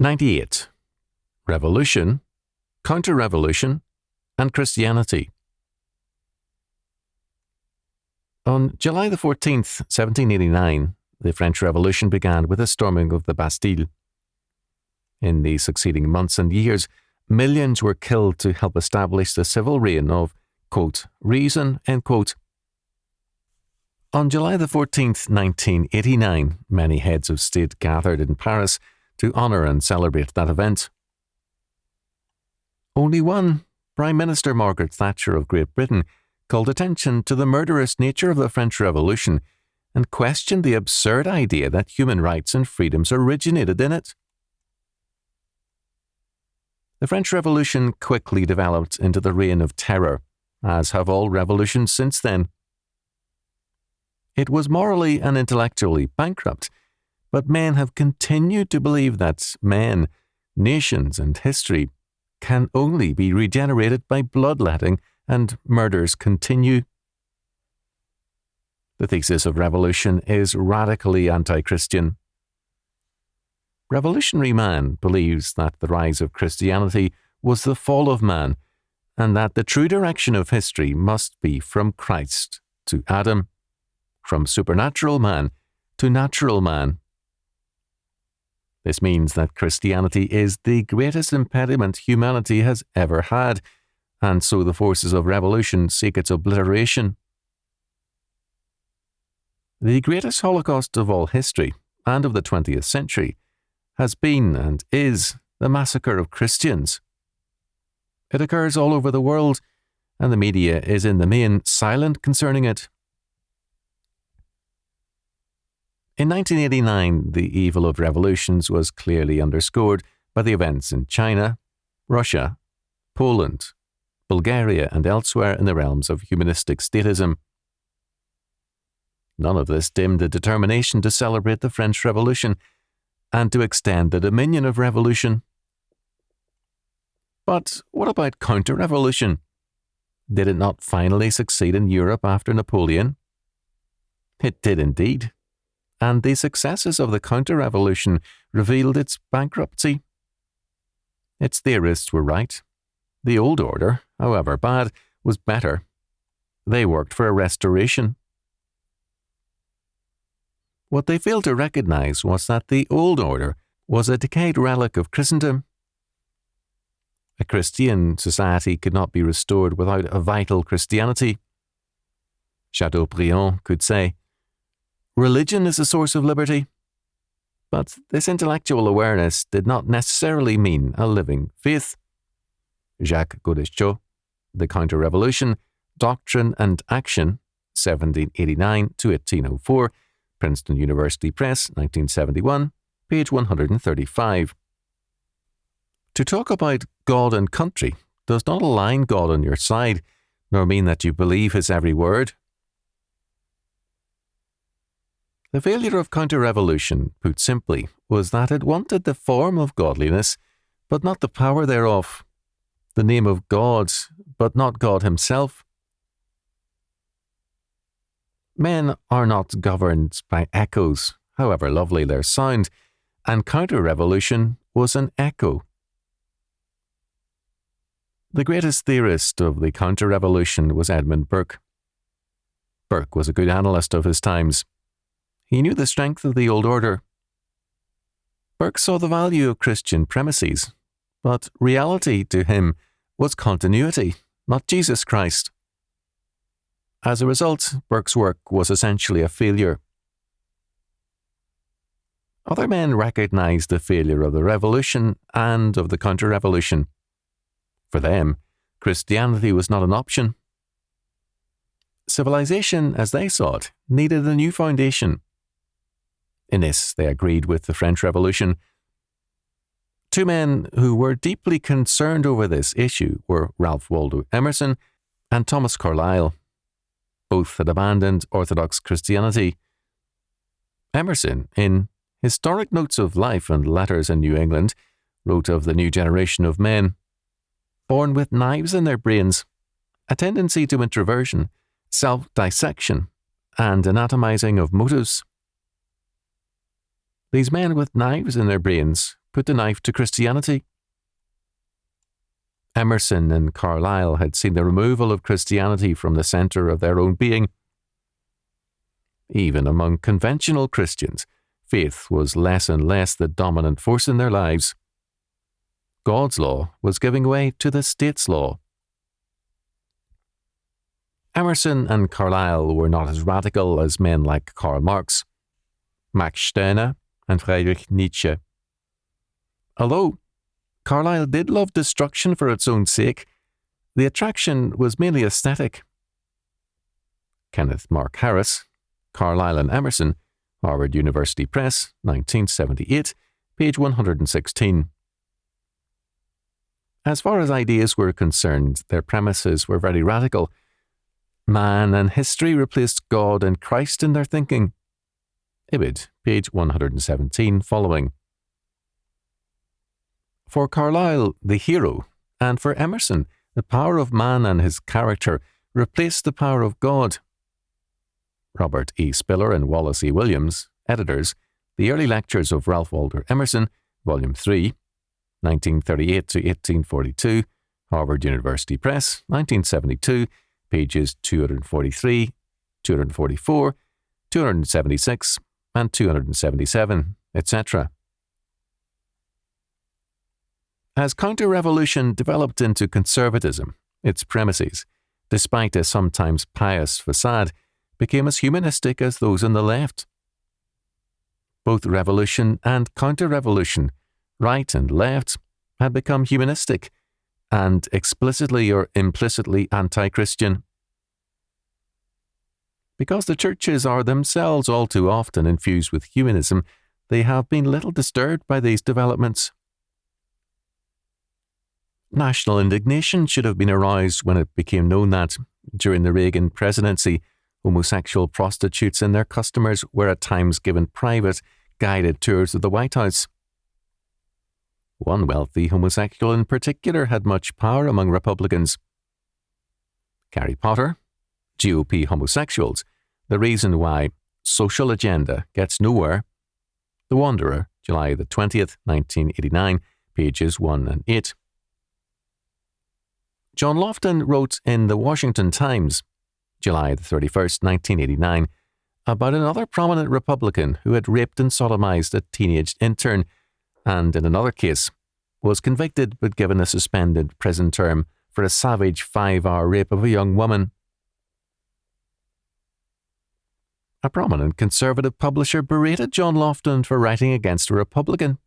98. Revolution, Counter-Revolution, and Christianity. On July the 14th, 1789, the French Revolution began with the storming of the Bastille. In the succeeding months and years, millions were killed to help establish the civil reign of, quote, reason, end quote. On July the 14th, 1989, many heads of state gathered in Paris to honour and celebrate that event. Only one, Prime Minister Margaret Thatcher of Great Britain, called attention to the murderous nature of the French Revolution and questioned the absurd idea that human rights and freedoms originated in it. The French Revolution quickly developed into the Reign of Terror, as have all revolutions since then. It was morally and intellectually bankrupt, but men have continued to believe that men, nations, and history can only be regenerated by bloodletting, and murders continue. The thesis of revolution is radically anti-Christian. Revolutionary man believes that the rise of Christianity was the fall of man, and that the true direction of history must be from Christ to Adam, from supernatural man to natural man. This means that Christianity is the greatest impediment humanity has ever had, and so the forces of revolution seek its obliteration. The greatest Holocaust of all history, and of the 20th century, has been and is the massacre of Christians. It occurs all over the world, and the media is in the main silent concerning it. In 1989, the evil of revolutions was clearly underscored by the events in China, Russia, Poland, Bulgaria, and elsewhere in the realms of humanistic statism. None of this dimmed the determination to celebrate the French Revolution and to extend the dominion of revolution. But what about counter-revolution? Did it not finally succeed in Europe after Napoleon? It did indeed. And the successes of the counter-revolution revealed its bankruptcy. Its theorists were right. The old order, however bad, was better. They worked for a restoration. What they failed to recognize was that the old order was a decayed relic of Christendom. A Christian society could not be restored without a vital Christianity. Chateaubriand could say, "Religion is the source of liberty." But this intellectual awareness did not necessarily mean a living faith. Jacques Godechaux, The Counter-Revolution, Doctrine and Action, 1789 to 1804, Princeton University Press, 1971, page 135. To talk about God and country does not align God on your side, nor mean that you believe his every word. The failure of counter-revolution, put simply, was that it wanted the form of godliness, but not the power thereof, the name of God, but not God himself. Men are not governed by echoes, however lovely their sound, and counter-revolution was an echo. The greatest theorist of the counter-revolution was Edmund Burke. Burke was a good analyst of his times. He knew the strength of the old order. Burke saw the value of Christian premises, but reality to him was continuity, not Jesus Christ. As a result, Burke's work was essentially a failure. Other men recognized the failure of the revolution and of the counter-revolution. For them, Christianity was not an option. Civilization, as they saw it, needed a new foundation. In this, they agreed with the French Revolution. Two men who were deeply concerned over this issue were Ralph Waldo Emerson and Thomas Carlyle. Both had abandoned Orthodox Christianity. Emerson, in Historic Notes of Life and Letters in New England, wrote of the new generation of men, born with knives in their brains, a tendency to introversion, self-dissection, and anatomizing of motives. These men with knives in their brains put the knife to Christianity. Emerson and Carlyle had seen the removal of Christianity from the centre of their own being. Even among conventional Christians, faith was less and less the dominant force in their lives. God's law was giving way to the state's law. Emerson and Carlyle were not as radical as men like Karl Marx, Max Steiner, and Friedrich Nietzsche. Although Carlyle did love destruction for its own sake, the attraction was mainly aesthetic. Kenneth Mark Harris, Carlyle and Emerson, Harvard University Press, 1978, page 116. As far as ideas were concerned, their premises were very radical. Man and history replaced God and Christ in their thinking. Ibid, page 117 following. For Carlyle, the hero, and for Emerson, the power of man and his character replaced the power of God. Robert E. Spiller and Wallace E. Williams, editors, The Early Lectures of Ralph Waldo Emerson, Volume 3, 1938 to 1842, Harvard University Press, 1972, pages 243, 244, 276, and 277, etc. As counter-revolution developed into conservatism, its premises, despite a sometimes pious facade, became as humanistic as those on the left. Both revolution and counter-revolution, right and left, had become humanistic and explicitly or implicitly anti-Christian. Because the churches are themselves all too often infused with humanism, they have been little disturbed by these developments. National indignation should have been aroused when it became known that, during the Reagan presidency, homosexual prostitutes and their customers were at times given private, guided tours of the White House. One wealthy homosexual in particular had much power among Republicans. Gary Potter, GOP homosexuals, the reason why social agenda gets nowhere. The Wanderer, July the 20th, 1989, pages 1 and 8. John Lofton wrote in the Washington Times, July the 31st, 1989, about another prominent Republican who had raped and sodomized a teenage intern, and in another case, was convicted but given a suspended prison term for a savage 5-hour rape of a young woman. A prominent conservative publisher berated John Lofton for writing against a Republican.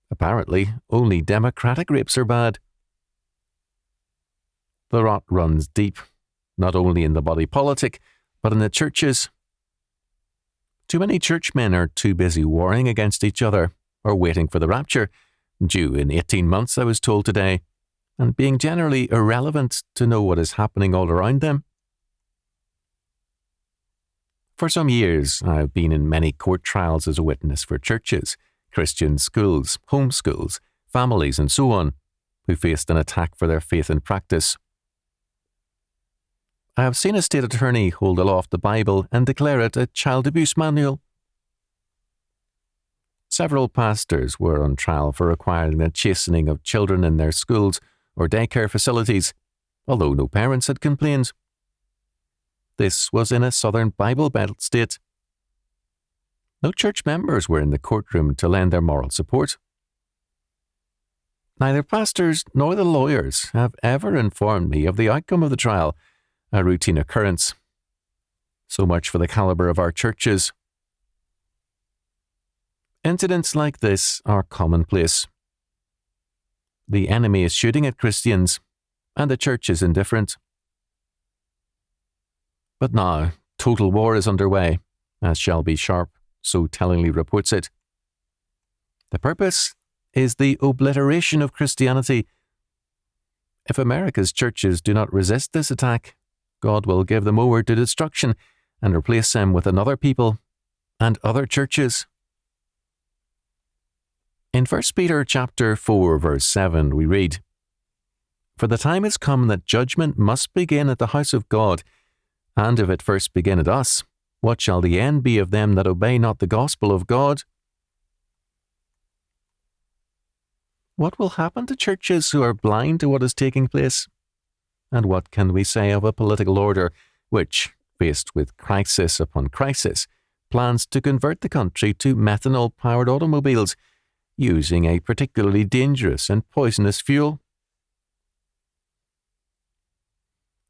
Apparently, only Democratic rapes are bad. The rot runs deep, not only in the body politic, but in the churches. Too many churchmen are too busy warring against each other, or waiting for the rapture, due in 18 months, I was told today, and being generally irrelevant to know what is happening all around them. For some years, I have been in many court trials as a witness for churches, Christian schools, homeschools, families, and so on, who faced an attack for their faith and practice. I have seen a state attorney hold aloft the Bible and declare it a child abuse manual. Several pastors were on trial for requiring the chastening of children in their schools or daycare facilities, although no parents had complained. This was in a southern Bible Belt state. No church members were in the courtroom to lend their moral support. Neither pastors nor the lawyers have ever informed me of the outcome of the trial, a routine occurrence. So much for the caliber of our churches. Incidents like this are commonplace. The enemy is shooting at Christians, and the church is indifferent. But now, total war is underway, as Shelby Sharp so tellingly reports it. The purpose is the obliteration of Christianity. If America's churches do not resist this attack, God will give them over to destruction and replace them with another people and other churches. In 1 Peter chapter 4, verse 7, we read, "For the time is come that judgment must begin at the house of God, and if it first begin at us, what shall the end be of them that obey not the gospel of God?" What will happen to churches who are blind to what is taking place? And what can we say of a political order which, faced with crisis upon crisis, plans to convert the country to methanol-powered automobiles, using a particularly dangerous and poisonous fuel?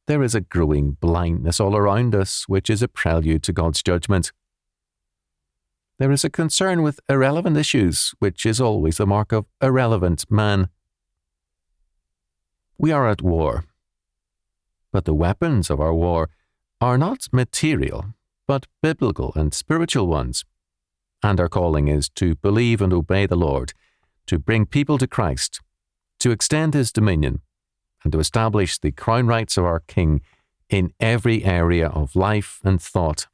There is a growing blindness all around us, which is a prelude to God's judgment. There is a concern with irrelevant issues, which is always the mark of irrelevant man. We are at war, but the weapons of our war are not material, but biblical and spiritual ones. And our calling is to believe and obey the Lord, to bring people to Christ, to extend His dominion, and to establish the crown rights of our King in every area of life and thought.